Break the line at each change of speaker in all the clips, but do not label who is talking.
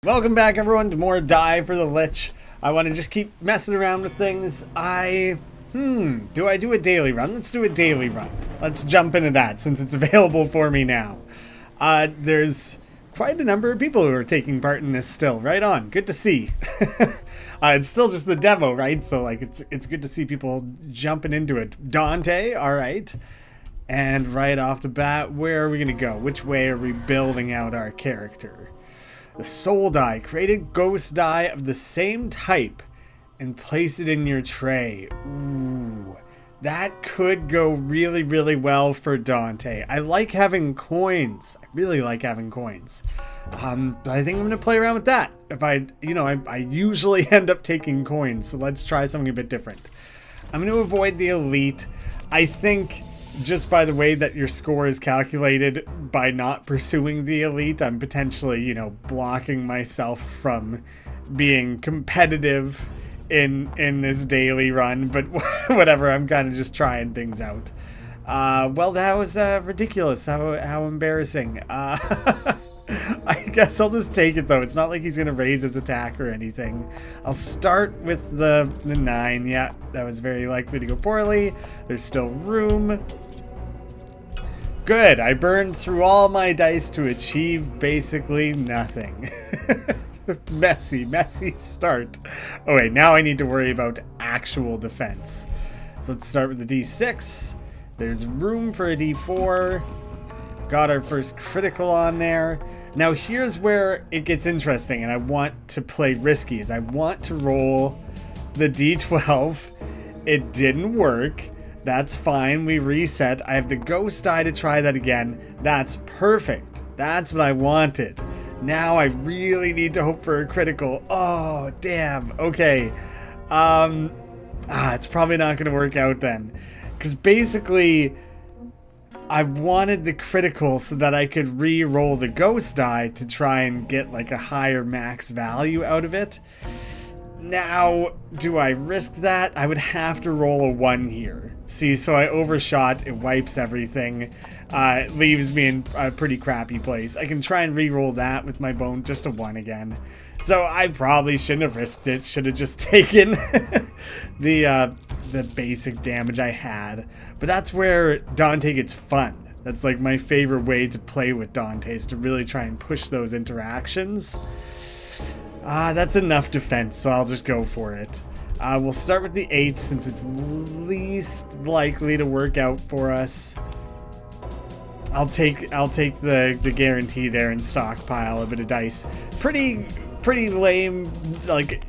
Welcome back, everyone, to more Die for the Lich. I want to just keep messing around with things. Do I do a daily run? Let's do a daily run. Let's jump into that since it's available for me now. There's quite a number of people who are taking part in this still. Right on. Good to see. It's still just the demo, right? So like it's good to see people jumping into it. Dante, all right. And right off the bat, where are we going to go? Which way are we building out our character? The soul die. Create a ghost die of the same type and place it in your tray. Ooh, that could go really, really well for Dante. I like having coins. I really like having coins. I think I'm going to play around with that. If I usually end up taking coins, so let's try something a bit different. I'm going to avoid the elite. I think just by the way that your score is calculated by not pursuing the elite, I'm potentially, blocking myself from being competitive in this daily run, but whatever, I'm kind of just trying things out. Well, that was ridiculous. How embarrassing. I guess I'll just take it, though. It's not like he's going to raise his attack or anything. I'll start with the 9. Yeah, that was very likely to go poorly. There's still room. Good. I burned through all my dice to achieve basically nothing. Messy start. Oh, wait. Now I need to worry about actual defense. So let's start with the D6. There's room for a D4. Got our first critical on there. Now here's where it gets interesting, and I want to play risky. Is I want to roll the D12. It didn't work. That's fine. We reset. I have the ghost die to try that again. That's perfect. That's what I wanted. Now I really need to hope for a critical. Oh, damn. Okay. It's probably not going to work out then. Because basically, I wanted the critical so that I could re-roll the ghost die to try and get like a higher max value out of it. Now, do I risk that? I would have to roll a 1 here. See, so I overshot. It wipes everything. It leaves me in a pretty crappy place. I can try and re-roll that with my bone. Just a 1 again. So I probably shouldn't have risked it. Should have just taken the basic damage I had. But that's where Dante gets fun. That's like my favorite way to play with Dante, is to really try and push those interactions. That's enough defense, so I'll just go for it. We'll start with the 8 since it's least likely to work out for us. I'll take the guarantee there and stockpile a bit of dice. Pretty lame, like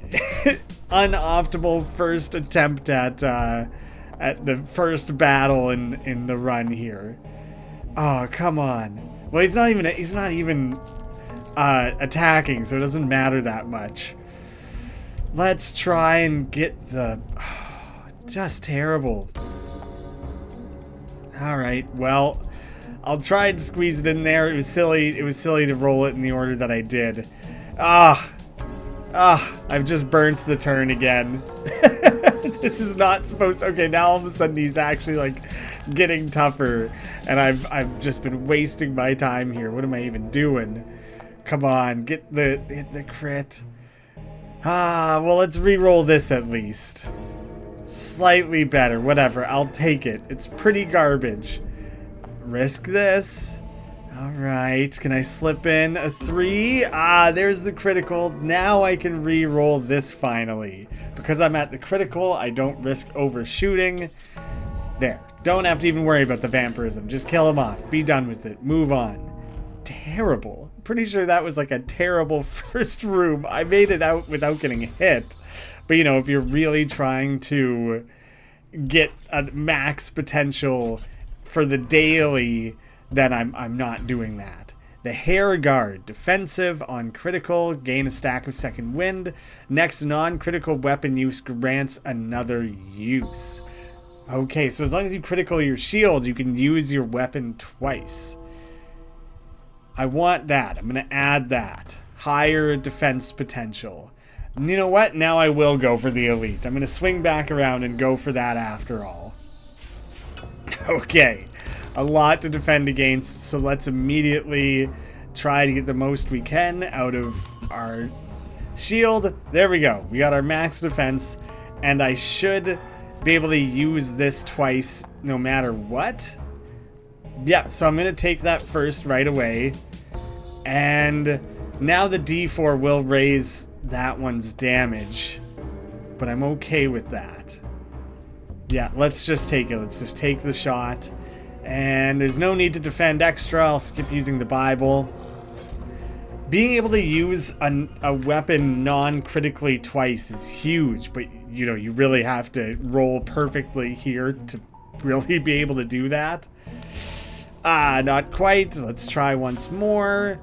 unoptimal first attempt at the first battle in the run here. Oh, come on. Well, he's not even attacking, so it doesn't matter that much. Let's try and get the... just terrible. Alright, well, I'll try and squeeze it in there. It was silly to roll it in the order that I did. I've just burnt the turn again. This is not supposed to... Okay, now all of a sudden he's actually, like, getting tougher, and I've just been wasting my time here. What am I even doing? Come on, get the crit. Well, let's re-roll this at least. Slightly better, whatever, I'll take it. It's pretty garbage. Risk this. Alright, can I slip in a 3? There's the critical. Now I can re-roll this finally. Because I'm at the critical, I don't risk overshooting. There, don't have to even worry about the vampirism. Just kill him off, be done with it, move on. Terrible. Pretty sure that was like a terrible first room. I made it out without getting hit. But if you're really trying to get a max potential for the daily, then I'm not doing that. The hair guard, defensive on critical, gain a stack of second wind. Next non-critical weapon use grants another use. Okay, so as long as you critical your shield, you can use your weapon twice. I want that. I'm going to add that. Higher defense potential. And you know what? Now I will go for the elite. I'm going to swing back around and go for that after all. Okay. A lot to defend against, so let's immediately try to get the most we can out of our shield. There we go. We got our max defense, and I should be able to use this twice no matter what. Yep, so I'm going to take that first right away. And now the D4 will raise that one's damage, but I'm okay with that. Yeah, let's just take it. Let's just take the shot. And there's no need to defend extra. I'll skip using the Bible. Being able to use a weapon non-critically twice is huge, but you know, you really have to roll perfectly here to really be able to do that. Not quite. Let's try once more.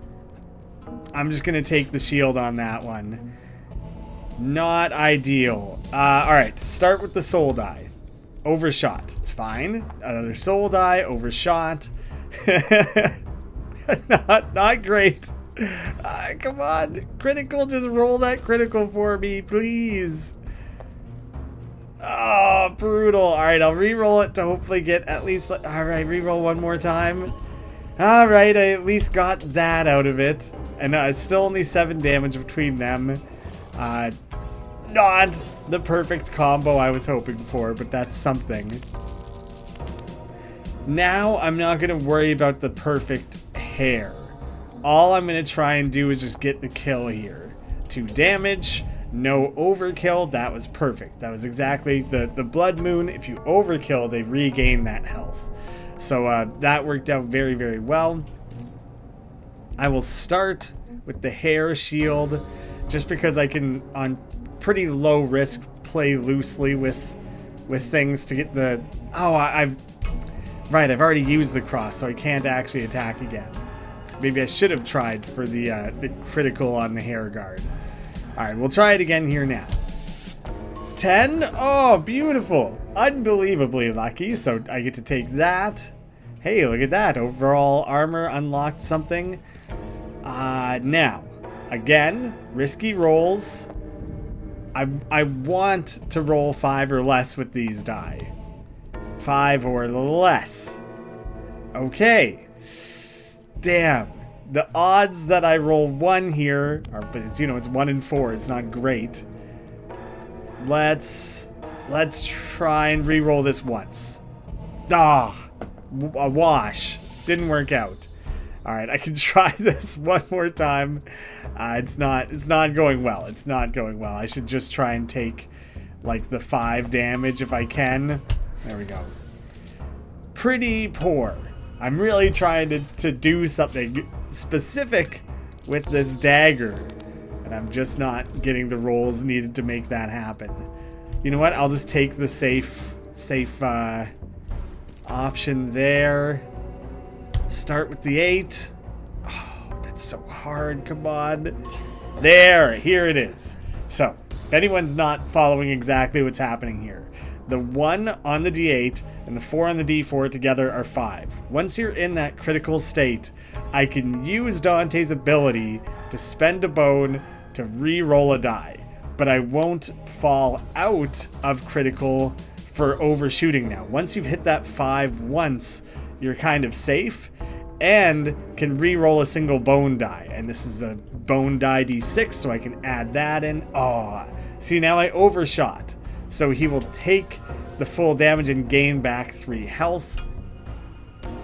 I'm just going to take the shield on that one. Not ideal. Alright, start with the soul die. Overshot. It's fine. Another soul die. Overshot. Not great. Come on. Critical. Just roll that critical for me, please. Oh, brutal. Alright, I'll re-roll it to hopefully get at least... Alright, re-roll one more time. Alright, I at least got that out of it. And it's still only 7 damage between them. Not the perfect combo I was hoping for, but that's something. Now I'm not going to worry about the perfect hair. All I'm going to try and do is just get the kill here. 2 damage, no overkill. That was perfect. That was exactly the blood moon. If you overkill, they regain that health. So that worked out very, very well. I will start with the hair shield just because I can, on pretty low risk, play loosely with things to get the... Oh, right, I've already used the cross, so I can't actually attack again. Maybe I should have tried for the critical on the hair guard. Alright, we'll try it again here now. 10? Oh, beautiful. Unbelievably lucky, so I get to take that. Hey, look at that. Overall armor unlocked something. Now, again, risky rolls. I want to roll 5 or less with these die. 5 or less. Okay. Damn. The odds that I roll 1 here are, you know, it's 1 in 4. It's not great. Let's try and re-roll this once. A wash. Didn't work out. Alright, I can try this one more time. It's not going well. It's not going well. I should just try and take, like, the 5 damage if I can. There we go. Pretty poor. I'm really trying to do something specific with this dagger. And I'm just not getting the rolls needed to make that happen. You know what? I'll just take the safe option there. Start with the 8. Oh, that's so hard. Come on. There. Here it is. So, if anyone's not following exactly what's happening here, the 1 on the D8 and the 4 on the D4 together are 5. Once you're in that critical state, I can use Dante's ability to spend a bone to re-roll a die. But I won't fall out of critical for overshooting now. Once you've hit that 5 once, you're kind of safe and can re-roll a single bone die. And this is a bone die D6, so I can add that in. Oh, see, now I overshot. So he will take the full damage and gain back 3 health.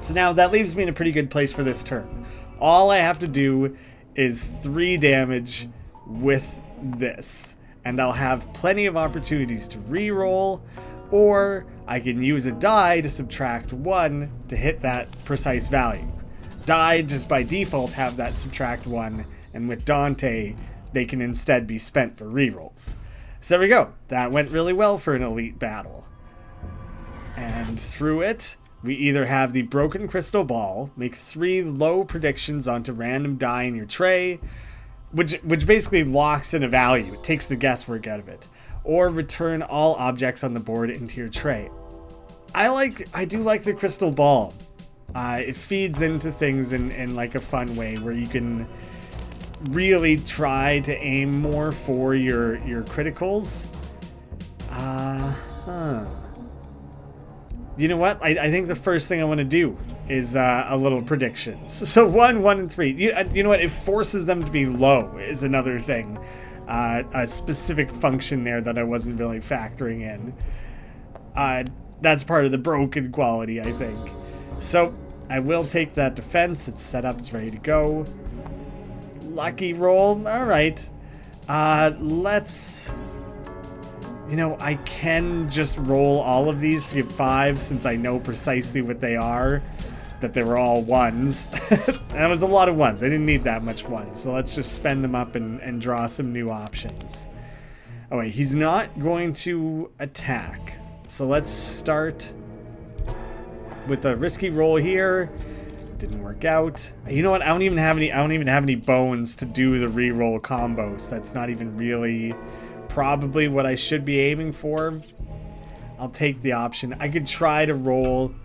So now that leaves me in a pretty good place for this turn. All I have to do is 3 damage with this. And I'll have plenty of opportunities to re-roll, or I can use a die to subtract 1 to hit that precise value. Die just by default have that subtract 1, and with Dante, they can instead be spent for rerolls. So there we go. That went really well for an elite battle. And through it, we either have the broken crystal ball, make 3 low predictions onto random die in your tray, which basically locks in a value. It takes the guesswork out of it. Or return all objects on the board into your tray. I do like the crystal ball. It feeds into things in like a fun way where you can really try to aim more for your criticals. You know what? I think the first thing I want to do is a little predictions. So 1, 1, and 3. You know what? It forces them to be low is another thing. A specific function there that I wasn't really factoring in. That's part of the broken quality, I think. So I will take that defense. It's set up. It's ready to go. Lucky roll. All right. Let's... You know, I can just roll all of these to get 5 since I know precisely what they are. That they were all 1s. And that was a lot of 1s. I didn't need that much 1s. So let's just spend them up and draw some new options. Oh wait, he's not going to attack. So let's start with a risky roll here. Didn't work out. You know what? I don't even have any bones to do the reroll combo. So that's not even really probably what I should be aiming for. I'll take the option. I could try to roll.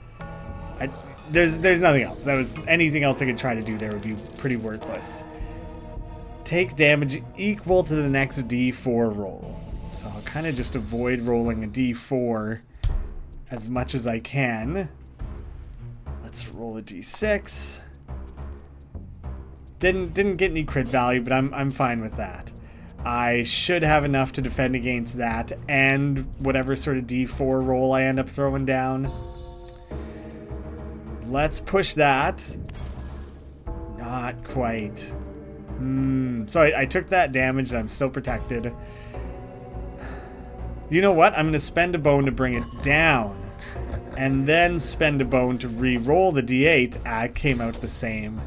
There's nothing else. That was anything else I could try to do there would be pretty worthless. Take damage equal to the next D4 roll. So I'll kind of just avoid rolling a D4 as much as I can. Let's roll a D6. Didn't get any crit value, but I'm fine with that. I should have enough to defend against that and whatever sort of D4 roll I end up throwing down. Let's push that. Not quite. So I took that damage and I'm still protected. You know what? I'm going to spend a bone to bring it down. And then spend a bone to re-roll the D8. It came out the same.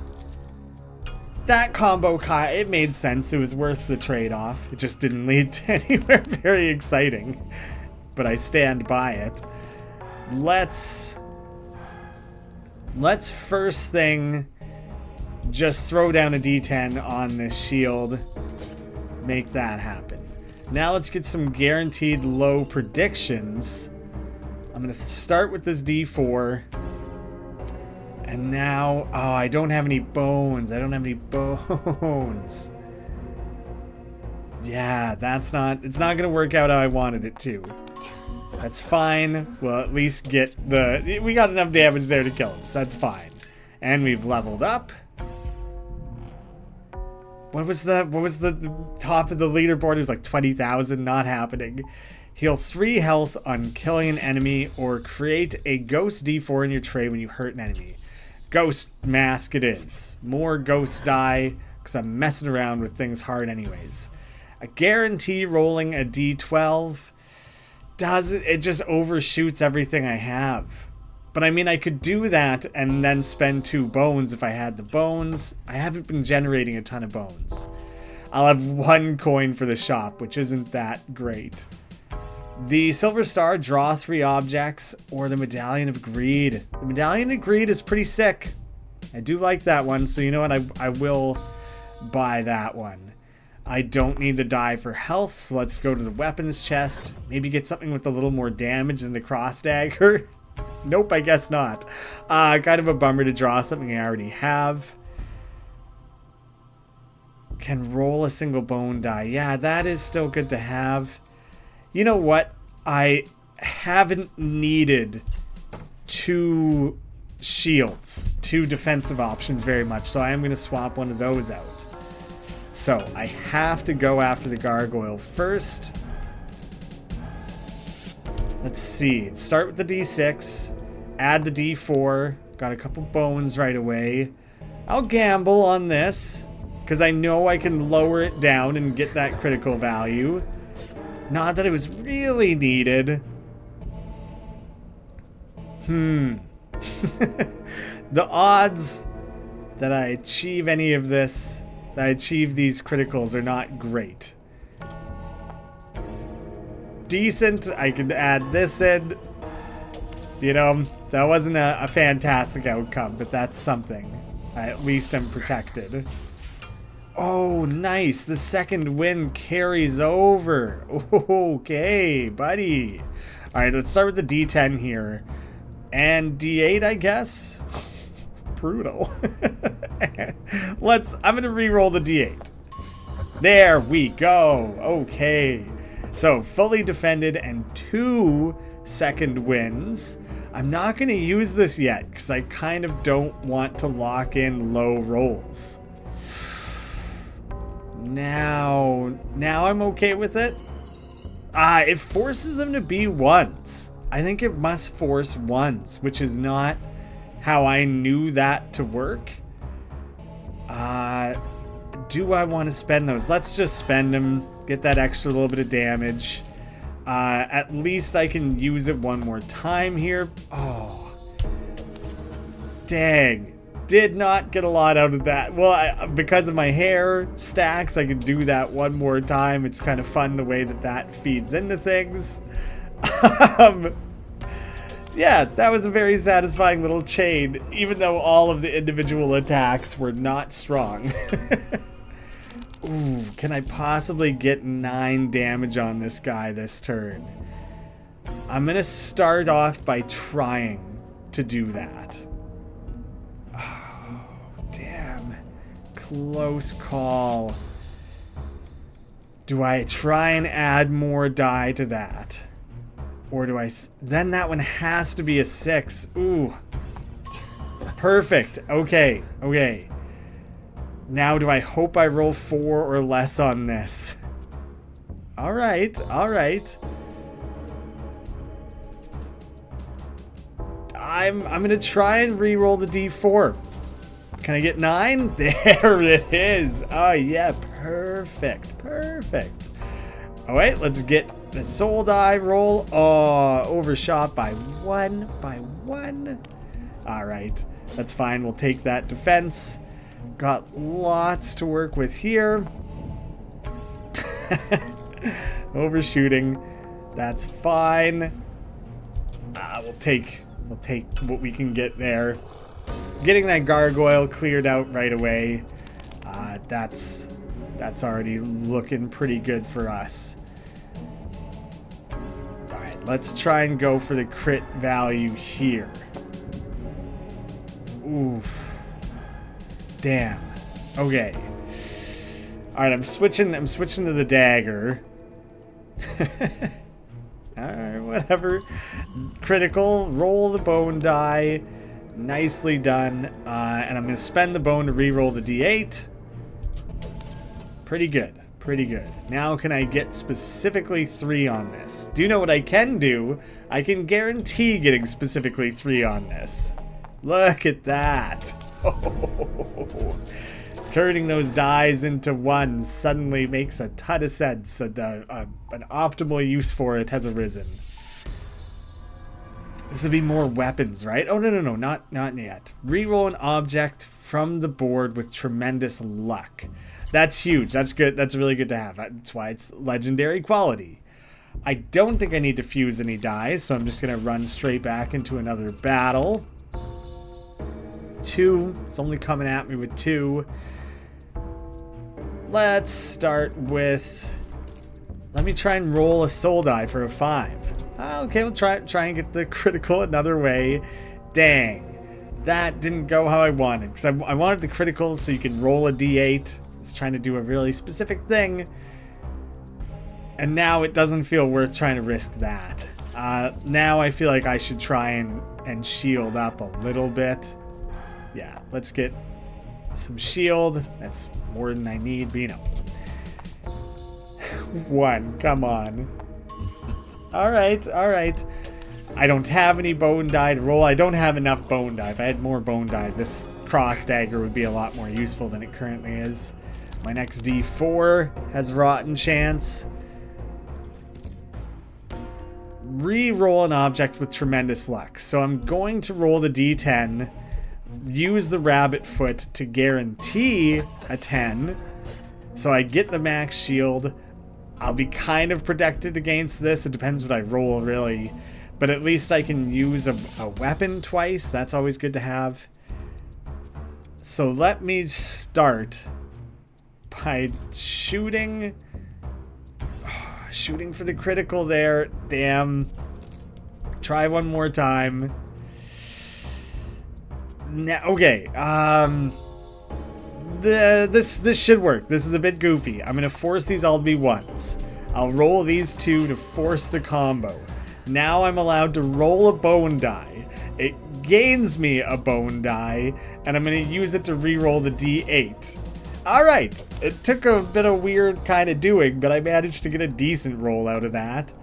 That combo, it made sense. It was worth the trade-off. It just didn't lead to anywhere very exciting. But I stand by it. Let's first thing just throw down a D10 on this shield. Make that happen. Now let's get some guaranteed low predictions. I'm going to start with this D4. And now, oh, I don't have any bones. Yeah, it's not going to work out how I wanted it to. That's fine. We'll at least get we got enough damage there to kill him, so that's fine. And we've leveled up. What was the top of the leaderboard? It was like 20,000, not happening. Heal 3 health on killing an enemy or create a ghost D4 in your tray when you hurt an enemy. Ghost mask it is. More ghost die, because I'm messing around with things hard anyways. I guarantee rolling a D12 it just overshoots everything I have. But I mean, I could do that and then spend 2 bones if I had the bones. I haven't been generating a ton of bones. I'll have 1 coin for the shop, which isn't that great. The Silver Star, draw 3 objects, or the Medallion of Greed. The Medallion of Greed is pretty sick. I do like that one, so you know what? I will buy that one. I don't need the die for health, so let's go to the weapons chest. Maybe get something with a little more damage than the cross dagger. Nope, I guess not. Kind of a bummer to draw something I already have. Can roll a single bone die. Yeah, that is still good to have. You know what? I haven't needed 2 shields, 2 defensive options very much, so I am going to swap one of those out. So I have to go after the gargoyle first. Let's see. Start with the D6. Add the D4. Got a couple bones right away. I'll gamble on this, because I know I can lower it down and get that critical value. Not that it was really needed. The odds that I achieve any of this, that I achieve these criticals, are not great. Decent. I could add this in. You know, that wasn't a fantastic outcome, but that's something. At least I'm protected. Oh, nice. The second win carries over. Okay, buddy. All right, let's start with the D10 here. And D8, I guess. Brutal. I'm going to re-roll the D8. There we go. Okay. So fully defended and 2 second wins. I'm not going to use this yet because I kind of don't want to lock in low rolls. Now I'm okay with it. It forces them to be ones. I think it must force ones, which is not how I knew that to work. Do I want to spend those? Let's just spend them. Get that extra little bit of damage. At least I can use it one more time here. Oh. Dang. Did not get a lot out of that. Well, because of my hair stacks, I could do that one more time. It's kind of fun the way that feeds into things. Yeah, that was a very satisfying little chain, even though all of the individual attacks were not strong. Ooh, can I possibly get 9 damage on this guy this turn? I'm gonna start off by trying to do that. Oh, damn. Close call. Do I try and add more die to that? Or do I... Then that one has to be a 6. Ooh. Perfect. Okay. Okay. Now do I hope I roll 4 or less on this? Alright. Alright. I'm going to try and re-roll the D4. Can I get 9? There it is. Oh, yeah. Perfect. Perfect. All right, let's get the soul die roll. Oh, overshot by 1. By 1. All right, that's fine. We'll take that defense. Got lots to work with here. Overshooting. That's fine. We'll take what we can get there. Getting that gargoyle cleared out right away. That's already looking pretty good for us. Alright, let's try and go for the crit value here. Oof. Damn. Okay. Alright, I'm switching to the dagger. Alright, whatever. Critical, roll the bone die. Nicely done. And I'm going to spend the bone to re-roll the D8. Pretty good. Pretty good. Now can I get specifically 3 on this? Do you know what I can do? I can guarantee getting specifically 3 on this. Look at that. Turning those dies into ones suddenly makes a ton of sense. An optimal use for it has arisen. This would be more weapons, right? Oh, no, not yet. Reroll an object from the board with tremendous luck. That's huge. That's good. That's really good to have. That's why it's legendary quality. I don't think I need to fuse any dies, so I'm just going to run straight back into another battle. 2. It's only coming at me with 2. Let's start with... Let me try and roll a soul die for a 5. Okay, we'll try and get the critical another way. Dang. That didn't go how I wanted. Because I wanted the critical so you can roll a d8. I was trying to do a really specific thing. And now it doesn't feel worth trying to risk that. Now I feel like I should try and shield up a little bit. Yeah, let's get some shield. That's more than I need, but you know. 1, come on. Alright. I don't have any bone die to roll. I don't have enough bone die. If I had more bone die, this cross dagger would be a lot more useful than it currently is. My next D4 has rotten chance. Re-roll an object with tremendous luck. So I'm going to roll the D10, use the rabbit foot to guarantee a 10. So I get the max shield. I'll be kind of protected against this. It depends what I roll, really. But at least I can use a weapon twice. That's always good to have. So let me start by shooting. Shooting for the critical there. Damn. Try one more time. Now, okay. This should work. This is a bit goofy. I'm going to force these all to be ones. I'll roll these two to force the combo. Now I'm allowed to roll a bone die. It gains me a bone die, and I'm going to use it to re-roll the d8. Alright, it took a bit of weird kind of doing, but I managed to get a decent roll out of that.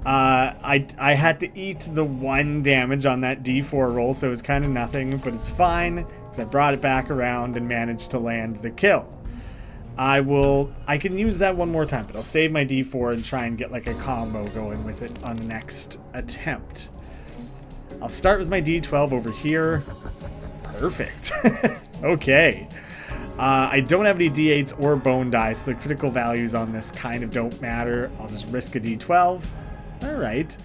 I had to eat the 1 damage on that d4 roll, so it was kind of nothing, but it's fine, because I brought it back around and managed to land the kill. I can use that one more time, but I'll save my d4 and try and get like a combo going with it on the next attempt. I'll start with my d12 over here. Perfect. Okay. I don't have any d8s or bone dice, so the critical values on this kind of don't matter. I'll just risk a d12. Alright.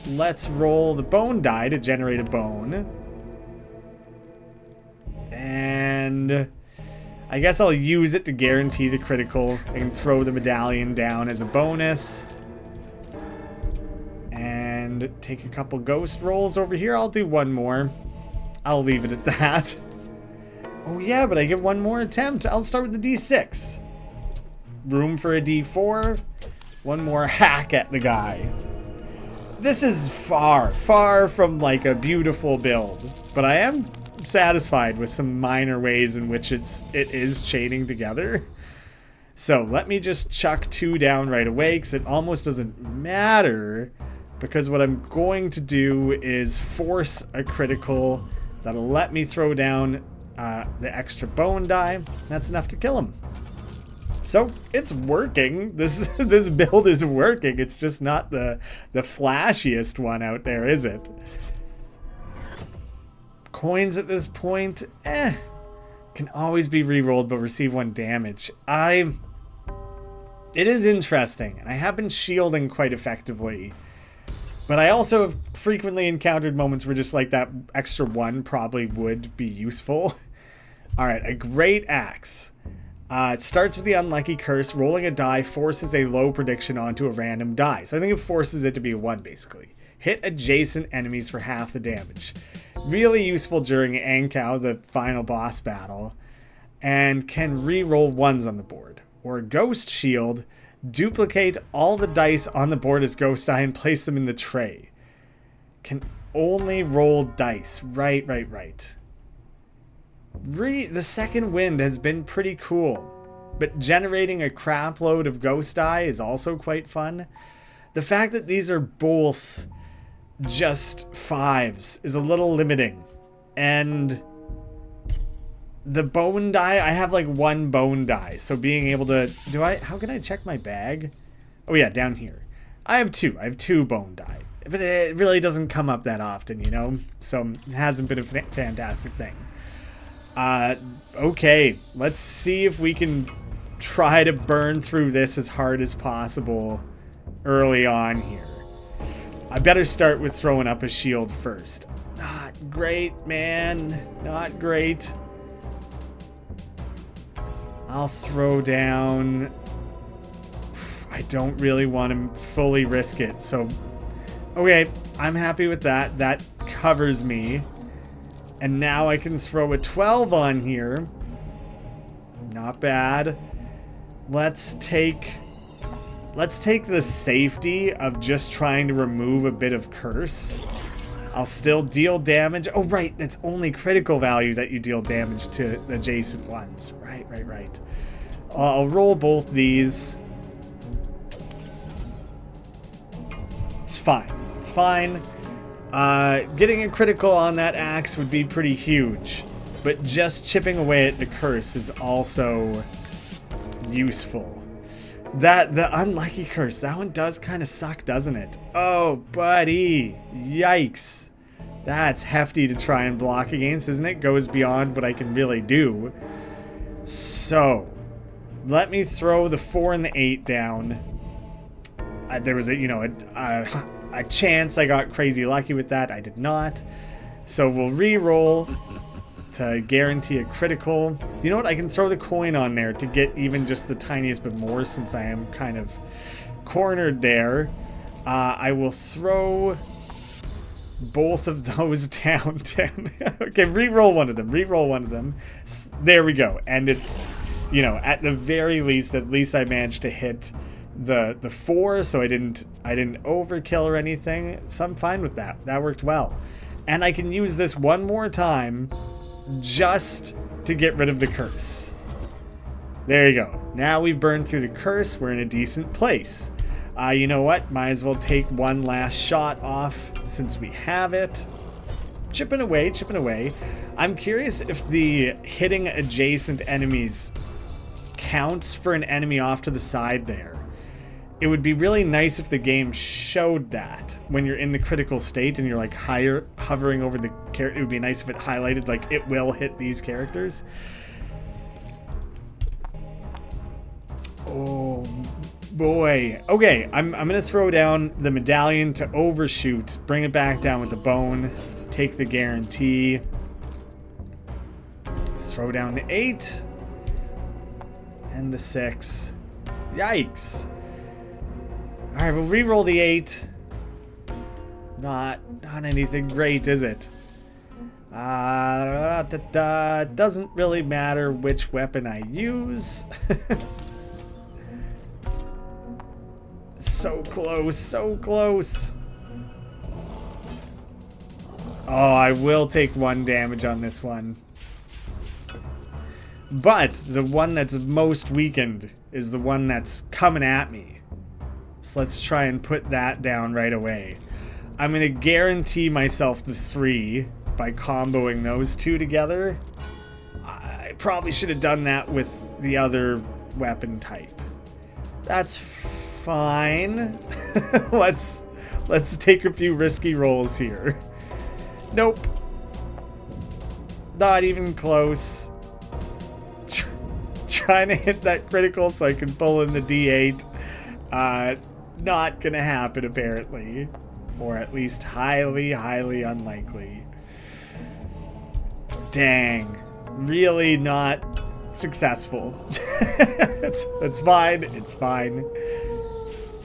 Let's roll the bone die to generate a bone. And I guess I'll use it to guarantee the critical and throw the medallion down as a bonus. And take a couple ghost rolls over here. I'll do one more. I'll leave it at that. Oh yeah, but I get one more attempt. I'll start with the d6. Room for a d4. One more hack at the guy. This is far, far from like a beautiful build, but I am satisfied with some minor ways in which it is chaining together. So let me just chuck 2 down right away, because it almost doesn't matter, because what I'm going to do is force a critical that'll let me throw down the extra bone die. That's enough to kill him. So it's working. This build is working. It's just not the flashiest one out there, is it? Coins at this point, can always be re-rolled but receive 1 damage. It is interesting, and I have been shielding quite effectively. But I also have frequently encountered moments where just like that extra 1 probably would be useful. Alright, a great axe. It starts with the unlucky curse. Rolling a die forces a low prediction onto a random die. So I think it forces it to be a 1, basically. Hit adjacent enemies for half the damage. Really useful during Ankow, the final boss battle. And can re-roll 1s on the board. Or Ghost Shield. Duplicate all the dice on the board as ghost die and place them in the tray. Can only roll dice. Right. The second wind has been pretty cool, but generating a crap load of ghost die is also quite fun. The fact that these are both just 5s is a little limiting, and the bone die, I have like 1 bone die, so being able to how can I check my bag? Oh yeah, down here I have 2 bone die, but it really doesn't come up that often, you know, so it hasn't been a fantastic thing. Okay, let's see if we can try to burn through this as hard as possible early on here. I better start with throwing up a shield first. Not great, man. Not great. I'll throw down... I don't really want to fully risk it, so... Okay, I'm happy with that. That covers me. And now I can throw a 12 on here. Not bad. Let's take the safety of just trying to remove a bit of curse. I'll still deal damage. Oh, right. That's only critical value that you deal damage to adjacent ones. Right. I'll roll both these. It's fine. Getting a critical on that axe would be pretty huge, but just chipping away at the curse is also useful. The unlucky curse, that one does kind of suck, doesn't it? Oh, buddy. Yikes. That's hefty to try and block against, isn't it? Goes beyond what I can really do. So, let me throw the 4 and the 8 down. There was a chance I got crazy lucky with that. I did not. So we'll re-roll to guarantee a critical. You know what? I can throw the coin on there to get even just the tiniest bit more, since I am kind of cornered there. I will throw both of those down. Okay, re-roll one of them. There we go. And it's, at the very least, at least I managed to hit the 4, so I didn't overkill or anything. So I'm fine with that. That worked well. And I can use this one more time just to get rid of the curse. There you go. Now we've burned through the curse. We're in a decent place. You know what? Might as well take one last shot off since we have it. Chipping away, chipping away. I'm curious if the hitting adjacent enemies counts for an enemy off to the side there. It would be really nice if the game showed that when you're in the critical state and you're like hovering over the character. It would be nice if it highlighted like it will hit these characters. Oh boy. Okay, I'm gonna throw down the medallion to overshoot, bring it back down with the bone, take the guarantee, throw down the 8 and the 6. Yikes. Alright, we'll re-roll the 8. Not anything great, is it? Doesn't really matter which weapon I use. So close, so close. Oh, I will take 1 damage on this one. But the one that's most weakened is the one that's coming at me. So let's try and put that down right away. I'm going to guarantee myself the 3 by comboing those 2 together. I probably should have done that with the other weapon type. That's fine. Let's take a few risky rolls here. Nope. Not even close. Trying to hit that critical so I can pull in the D8. Not gonna happen apparently. Or at least highly, highly unlikely. Dang. Really not successful. It's fine. It's fine.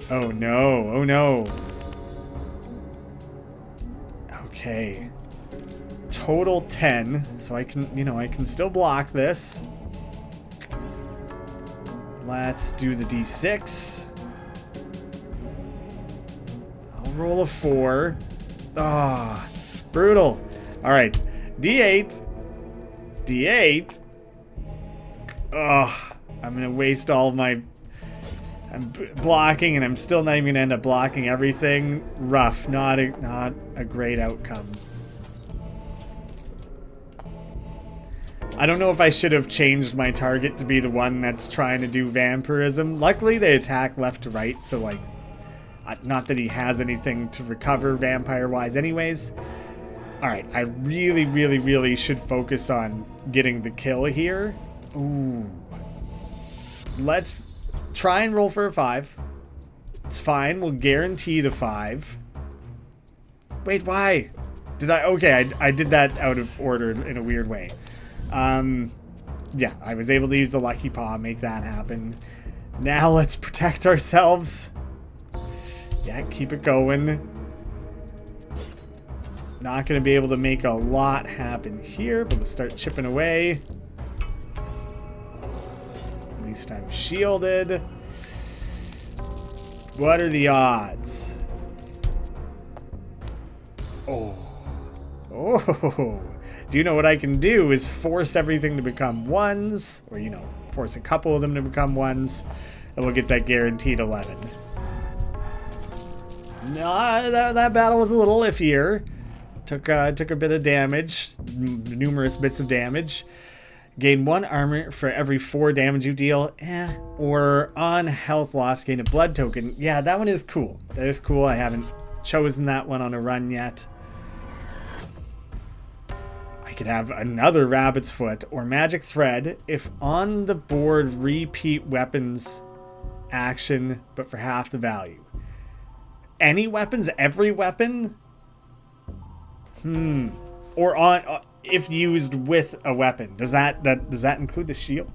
Oh no. Oh no. Okay. Total 10. So I can, I can still block this. Let's do the D6. I'll roll a 4. Ah, brutal. All right. D8. D8. Oh, I'm going to waste all my... I'm blocking, and I'm still not even going to end up blocking everything. Rough. Not a great outcome. I don't know if I should have changed my target to be the one that's trying to do vampirism. Luckily, they attack left to right, so, like, not that he has anything to recover vampire-wise anyways. Alright, I really, really, really should focus on getting the kill here. Ooh. Let's try and roll for a 5. It's fine. We'll guarantee the 5. Wait, why? Did I? Okay, I did that out of order in a weird way. Yeah, I was able to use the Lucky Paw, make that happen. Now let's protect ourselves. Yeah, keep it going. Not going to be able to make a lot happen here, but we'll start chipping away. At least I'm shielded. What are the odds? Oh. Oh. Do you know what I can do is force everything to become 1s, or, force a couple of them to become 1s, and we'll get that guaranteed 11. No, that battle was a little iffier. Took a bit of damage, numerous bits of damage. Gain 1 armor for every 4 damage you deal. Or on health loss, gain a blood token. Yeah, that one is cool. That is cool. I haven't chosen that one on a run yet. I could have another rabbit's foot or magic thread if on the board repeat weapons action, but for half the value. Any weapons, every weapon? Or on if used with a weapon. Does that include the shield?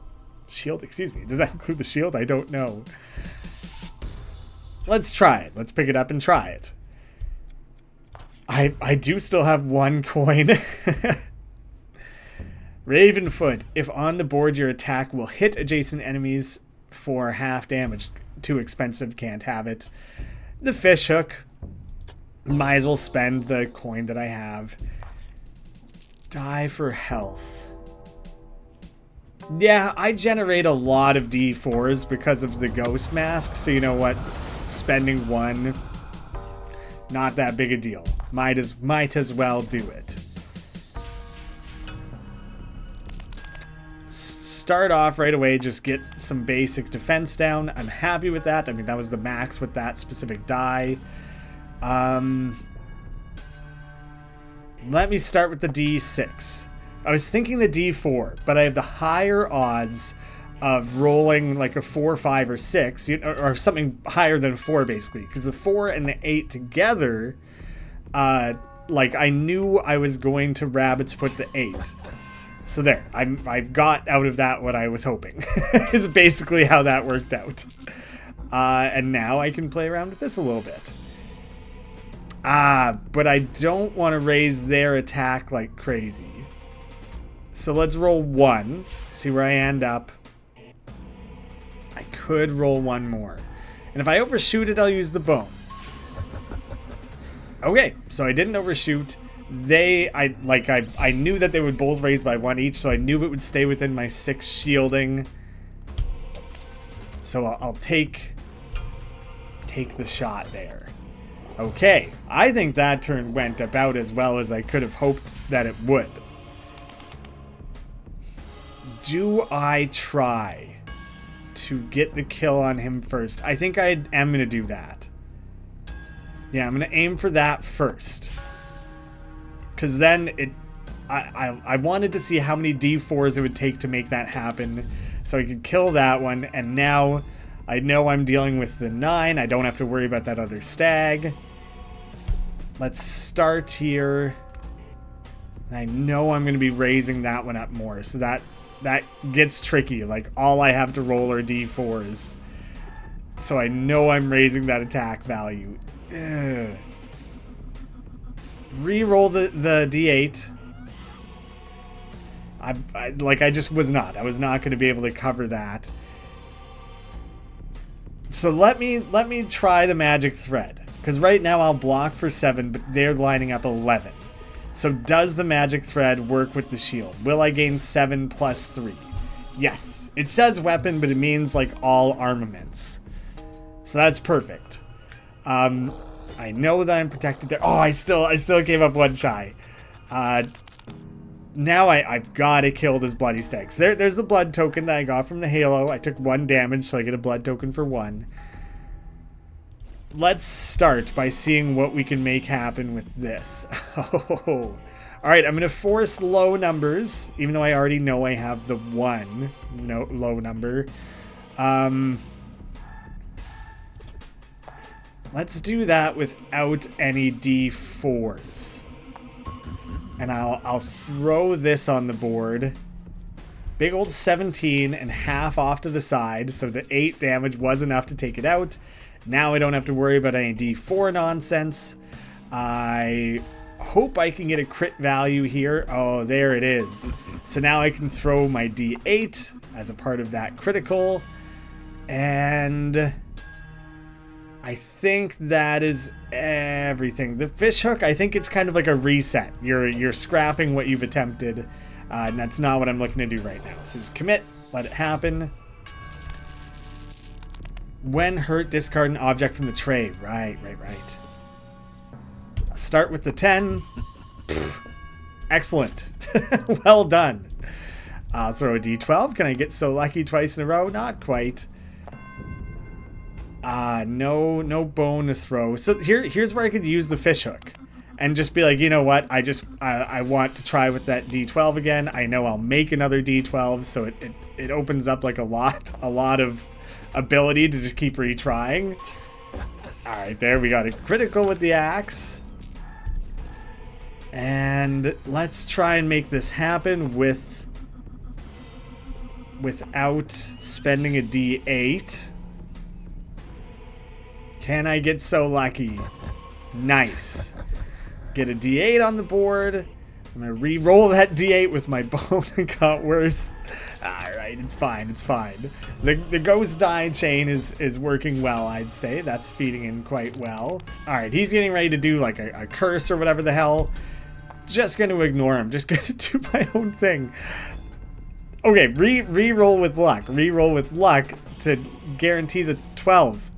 Excuse me. Does that include the shield? I don't know. Let's try it. Let's pick it up and try it. I do still have 1 coin. Ravenfoot. If on the board, your attack will hit adjacent enemies for half damage. too expensive, can't have it. The fish hook. Might as well spend the coin that I have. Die for health. Yeah, I generate a lot of D4s because of the ghost mask, so you know what? Spending one, not that big a deal. Might as well do it. Start off right away, just get some basic defense down. I'm happy with that. I mean, that was the max with that specific die. Let me start with the D6. I was thinking the D4, but I have the higher odds of rolling like a 4, 5, or 6, or something higher than 4, basically, because the 4 and the 8 together, like I knew I was going to rabbit's foot the 8. So there, I've got out of that what I was hoping. Is basically how that worked out. And now I can play around with this a little bit. But I don't want to raise their attack like crazy. So let's roll 1. See where I end up. I could roll 1 more. And if I overshoot it, I'll use the bone. Okay, so I didn't overshoot. I knew that they would both raise by 1 each, so I knew it would stay within my 6 shielding. So I'll take the shot there. Okay, I think that turn went about as well as I could have hoped that it would. Do I try to get the kill on him first? I think I am going to do that. Yeah, I'm going to aim for that first. Because then I wanted to see how many D4s it would take to make that happen. So I could kill that one. And now I know I'm dealing with the 9. I don't have to worry about that other stag. Let's start here. And I know I'm going to be raising that one up more. So that gets tricky. Like, all I have to roll are D4s. So I know I'm raising that attack value. Ugh. Re-roll the D8. I just was not. I was not going to be able to cover that. So let me try the magic thread. Because right now I'll block for 7, but they're lining up 11. So does the magic thread work with the shield? Will I gain 7 plus 3? Yes. It says weapon, but it means like all armaments. So that's perfect. I know that I'm protected there. Oh, I still gave up 1 shy. Now I've got to kill this bloody stag. So there's the blood token that I got from the halo. I took 1 damage, so I get a blood token for 1. Let's start by seeing what we can make happen with this. Oh. Alright, I'm going to force low numbers, even though I already know I have the 1 low number. Let's do that without any D4s. And I'll throw this on the board. Big old 17 and half off to the side, so the 8 damage was enough to take it out. Now I don't have to worry about any D4 nonsense. I hope I can get a crit value here. Oh, there it is. So now I can throw my D8 as a part of that critical. And I think that is everything. The fish hook, I think it's kind of like a reset. You're scrapping what you've attempted. And that's not what I'm looking to do right now. So just commit, let it happen. When hurt, discard an object from the tray. Right. I'll start with the 10. Excellent. Well done. I'll throw a D12. Can I get so lucky twice in a row? Not quite. No bone to throw. So here's where I could use the fish hook. And just be like, you know what? I want to try with that D12 again. I know I'll make another D12, so it opens up like a lot of ability to just keep retrying. Alright, there we got a critical with the axe. And let's try and make this happen without spending a D8. Can I get so lucky? Nice. Get a D8 on the board. I'm gonna re-roll that D8 with my bone. It got worse. Alright, it's fine, it's fine. The ghost die chain is working well, I'd say. That's feeding in quite well. Alright, he's getting ready to do like a curse or whatever the hell. Just gonna ignore him. Just gonna do my own thing. Okay, re-roll with luck. Re-roll with luck to guarantee the 12.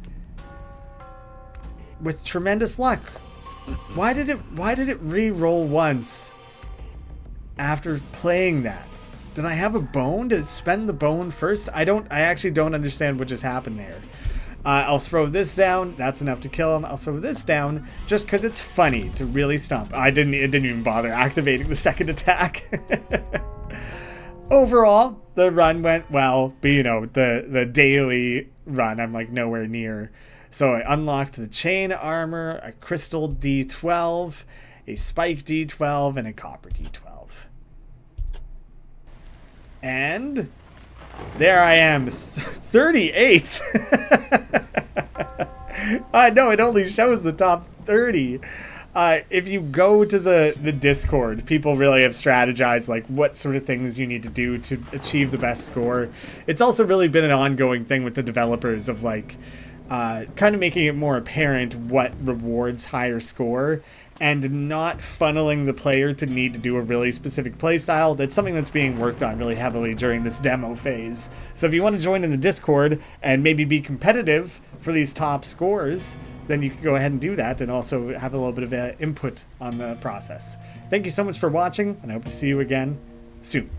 With tremendous luck. Why did it re-roll once after playing that? Did I have a bone? Did it spend the bone first? I actually don't understand what just happened there. I'll throw this down. That's enough to kill him. I'll throw this down just because it's funny to really stomp. It didn't even bother activating the second attack. Overall, the run went well, but you know, the daily run, I'm like nowhere near. So I unlocked the chain armor, a crystal D12, a spike D12, and a copper D12. And there I am, 38th. No, it only shows the top 30. If you go to the Discord, people really have strategized like what sort of things you need to do to achieve the best score. It's also really been an ongoing thing with the developers of like kind of making it more apparent what rewards higher score and not funneling the player to need to do a really specific playstyle. That's something that's being worked on really heavily during this demo phase. So if you want to join in the Discord and maybe be competitive for these top scores, then you can go ahead and do that and also have a little bit of input on the process. Thank you so much for watching, and I hope to see you again soon.